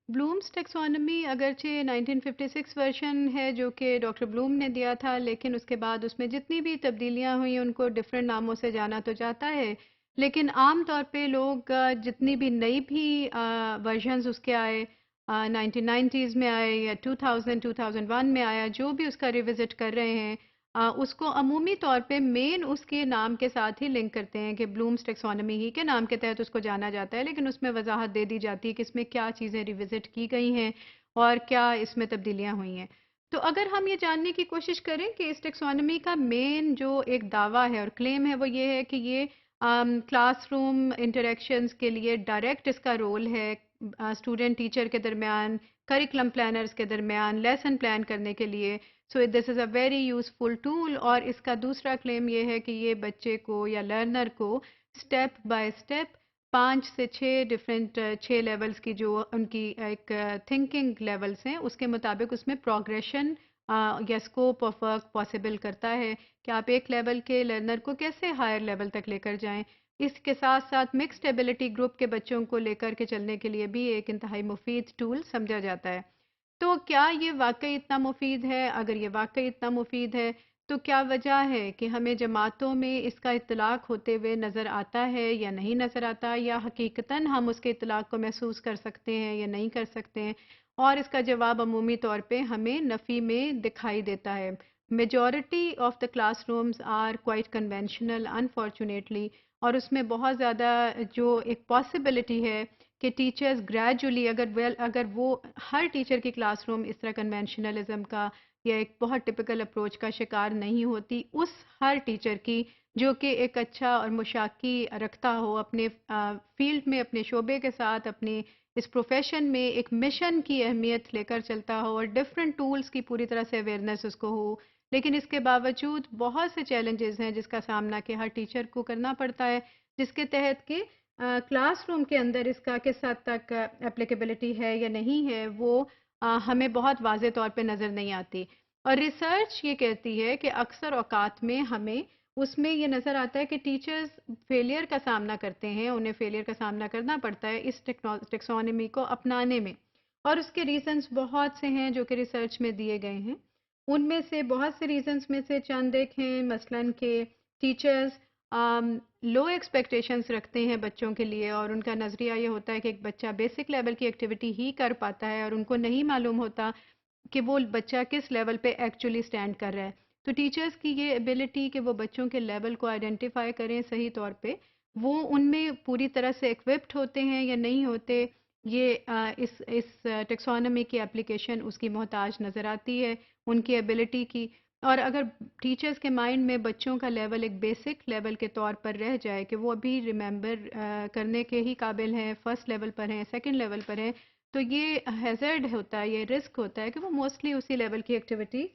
Bloom's taxonomy اگرچہ 1956 version ہے جو کہ ڈاکٹر بلوم نے دیا تھا، لیکن اس کے بعد اس میں جتنی بھی تبدیلیاں ہوئیں ان کو ڈفرینٹ ناموں سے جانا تو جاتا ہے، لیکن عام طور پہ لوگ جتنی بھی نئی بھی ورژنز اس کے آئے، 1990s میں آئے یا 2001 میں آیا، جو بھی اس کا ریوزٹ کر رہے ہیں اس کو عمومی طور پہ مین اس کے نام کے ساتھ ہی لنک کرتے ہیں کہ بلومز ٹیکسونومی ہی کے نام کے تحت اس کو جانا جاتا ہے، لیکن اس میں وضاحت دے دی جاتی ہے کہ اس میں کیا چیزیں ریوزٹ کی گئی ہیں اور کیا اس میں تبدیلیاں ہوئی ہیں۔ تو اگر ہم یہ جاننے کی کوشش کریں کہ اس ٹیکسونومی کا مین جو ایک دعویٰ ہے اور کلیم ہے وہ یہ ہے کہ یہ کلاس روم انٹریکشنز کے لیے ڈائریکٹ اس کا رول ہے، اسٹوڈنٹ ٹیچر کے درمیان، کریکلم پلانرز کے درمیان لیسن پلان کرنے کے لیے۔ سو دس از اے ویری یوزفل ٹول، اور اس کا دوسرا کلیم یہ ہے کہ یہ بچے کو یا لرنر کو اسٹیپ بائی اسٹیپ 5 سے 6 ڈفرینٹ 6 لیولز کی جو ان کی ایک تھنکنگ لیولز ہیں اس کے مطابق اس میں پروگریشن یا اسکوپ آف ورک پاسبل کرتا ہے کہ آپ ایک لیول کے لرنر کو کیسے ہائر لیول تک لے کر جائیں۔ اس کے ساتھ ساتھ مکسڈ ایبلٹی گروپ کے بچوں کو لے کر کے چلنے کے لیے بھی ایک انتہائی مفید ٹول سمجھا جاتا ہے۔ تو کیا یہ واقعی اتنا مفید ہے؟ اگر یہ واقعی اتنا مفید ہے تو کیا وجہ ہے کہ ہمیں جماعتوں میں اس کا اطلاق ہوتے ہوئے نظر آتا ہے یا نہیں نظر آتا، یا حقیقتاً ہم اس کے اطلاق کو محسوس کر سکتے ہیں یا نہیں کر سکتے ہیں؟ اور اس کا جواب عمومی طور پہ ہمیں نفی میں دکھائی دیتا ہے۔ Majority of the classrooms are quite conventional unfortunately, اور اس میں بہت زیادہ جو ایک پاسبلٹی ہے کہ ٹیچرز گریجولی اگر وہ ہر ٹیچر کی کلاس روم اس طرح کنونشنلزم کا یا ایک بہت ٹپیکل اپروچ کا شکار نہیں ہوتی، اس ہر ٹیچر کی جو کہ ایک اچھا اور مشاقی رکھتا ہو اپنے فیلڈ میں، اپنے شعبے کے ساتھ، اپنے اس پروفیشن میں ایک مشن کی اہمیت لے کر چلتا ہو اور ڈفرینٹ ٹولز کی پوری طرح سے اویئرنیس اس کو ہو، لیکن اس کے باوجود بہت سے چیلنجز ہیں جس کا سامنا کہ ہر ٹیچر کو کرنا پڑتا ہے، جس کے تحت کہ کلاس روم کے اندر اس کا کس حد تک اپلیکیبلٹی ہے یا نہیں ہے وہ ہمیں بہت واضح طور پہ نظر نہیں آتی۔ اور ریسرچ یہ کہتی ہے کہ اکثر اوقات میں ہمیں اس میں یہ نظر آتا ہے کہ ٹیچرز فیلئر کا سامنا کرتے ہیں، انہیں فیلئر کا سامنا کرنا پڑتا ہے اس ٹیکسونومی کو اپنانے میں، اور اس کے ریزنز بہت سے ہیں جو کہ ریسرچ میں دیے گئے ہیں۔ ان میں سے بہت سے ریزنز میں سے چند ایک ہیں، مثلاً کہ ٹیچرز لو ایکسپیکٹیشنز رکھتے ہیں بچوں کے لیے، اور ان کا نظریہ یہ ہوتا ہے کہ ایک بچہ بیسک لیول کی ایکٹیویٹی ہی کر پاتا ہے، اور ان کو نہیں معلوم ہوتا کہ وہ بچہ کس لیول پہ ایکچولی سٹینڈ کر رہا ہے۔ تو ٹیچرز کی یہ ایبلٹی کہ وہ بچوں کے لیول کو آئیڈینٹیفائی کریں صحیح طور پہ، وہ ان میں پوری طرح سے ایکوپڈ ہوتے ہیں یا نہیں ہوتے، یہ اس ٹیکسونومی کی اپلیکیشن اس کی محتاج نظر آتی ہے، ان کی ایبلٹی کی۔ اور اگر ٹیچرز کے مائنڈ میں بچوں کا لیول ایک بیسک لیول کے طور پر رہ جائے کہ وہ ابھی ریممبر کرنے کے ہی قابل ہیں، فرسٹ لیول پر ہیں، سیکنڈ لیول پر ہیں، تو یہ ہیزرڈ ہوتا ہے، یہ رسک ہوتا ہے کہ وہ موسٹلی اسی لیول کی ایکٹیویٹی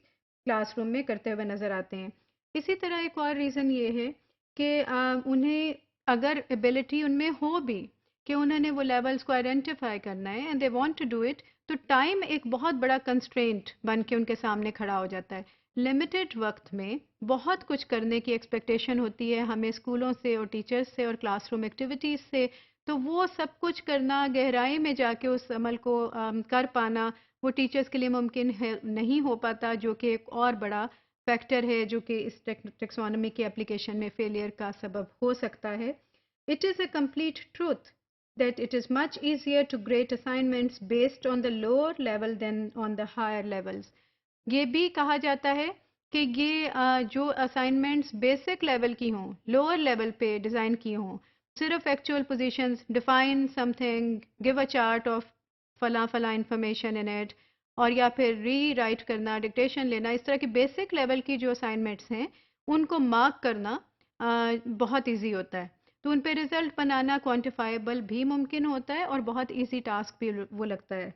کلاس روم میں کرتے ہوئے نظر آتے ہیں۔ اسی طرح ایک اور ریزن یہ ہے کہ انہیں اگر ایبلٹی ان میں ہو بھی کہ انہوں نے وہ لیولز کو آئیڈینٹیفائی کرنا ہے and they want to do it, تو ٹائم ایک بہت بڑا کنسٹرینٹ بن کے ان کے سامنے کھڑا ہو جاتا ہے۔ لمیٹڈ وقت میں بہت کچھ کرنے کی ایکسپیکٹیشن ہوتی ہے ہمیں اسکولوں سے اور ٹیچرز سے اور کلاس روم ایکٹیویٹیز سے، تو وہ سب کچھ کرنا، گہرائی میں جا کے اس عمل کو کر پانا، وہ ٹیچرز کے لیے ممکن ہے نہیں ہو پاتا، جو کہ ایک اور بڑا فیکٹر ہے جو کہ اس ٹیکسونومی کی اپلیکیشن میں فیلئر کا سبب ہو سکتا ہے۔ It is a complete truth that it is much easier to grade assignments based on the lower level than on the higher levels۔ یہ بھی کہا جاتا ہے کہ یہ جو اسائنمنٹس بیسک لیول کی ہوں، لوور لیول پہ ڈیزائن کی ہوں، صرف actual positions, define some thing, give a chart of فلاں فلاں انفارمیشن ان ایٹ، اور یا پھر ری رائٹ کرنا، ڈکٹیشن لینا، اس طرح کی بیسک لیول کی جو اسائنمنٹس ہیں ان کو مارک کرنا بہت ایزی ہوتا ہے، تو ان پہ رزلٹ بنانا کوانٹیفائبل بھی ممکن ہوتا ہے اور بہت ایزی ٹاسک بھی وہ لگتا ہے،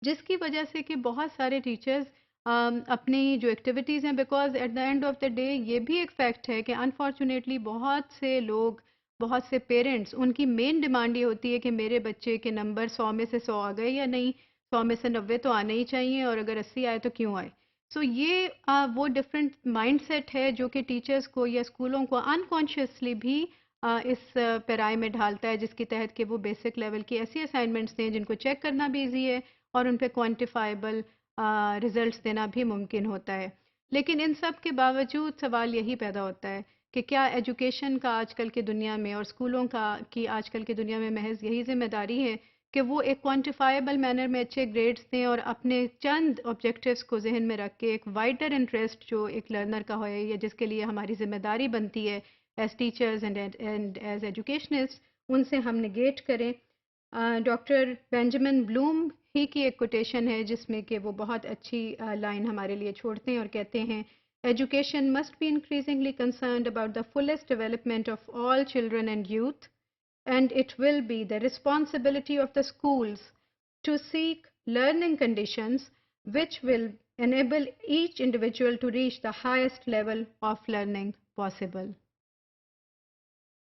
جس کی وجہ سے کہ بہت سارے ٹیچرز اپنی جو ایکٹیویٹیز ہیں، because at the end of the day یہ بھی ایک فیکٹ ہے کہ انفارچونیٹلی بہت سے لوگ، بہت سے پیرنٹس، ان کی مین ڈیمانڈ یہ ہوتی ہے کہ میرے بچے کے نمبر 100 میں سے 100 آ گئے یا نہیں، 100 میں سے 90 تو آنے ہی چاہیے، اور اگر 80 آئے تو کیوں آئے۔ سو یہ وہ ڈفرینٹ مائنڈ سیٹ ہے جو کہ ٹیچرز کو یا اسکولوں کو انکانشیسلی بھی اس پیرائی میں ڈھالتا ہے، جس کی تحت کہ وہ بیسک لیول کی ایسی اسائنمنٹس دیں جن کو چیک کرنا بھی ایزی ہے اور ان پہ کوانٹیفائبل ریزلٹس دینا بھی ممکن ہوتا ہے۔ لیکن ان سب کے باوجود سوال یہی پیدا ہوتا ہے کہ کیا ایجوکیشن کا آج کل کی دنیا میں اور اسکولوں کی آج کل کی دنیا میں محض یہی ذمہ داری ہے کہ وہ ایک کوانٹیفائبل مینر میں اچھے گریڈز دیں اور اپنے چند آبجیکٹیوز کو ذہن میں رکھ کے ایک وائڈر انٹرسٹ جو ایک لرنر کا ہوئے یا جس کے لیے ہماری ذمہ داری بنتی ہے as teachers and as educationists, ان سے ہم نگیٹ کریں۔ ڈاکٹر بینجامن بلوم ہی کی ایک کوٹیشن ہے جس میں کہ وہ بہت اچھی لائن ہمارے لیے چھوڑتے ہیں اور کہتے ہیں education must be increasingly concerned about the fullest development of all children and youth and it will be the responsibility of the schools to seek learning conditions which will enable each individual to reach the highest level of learning possible.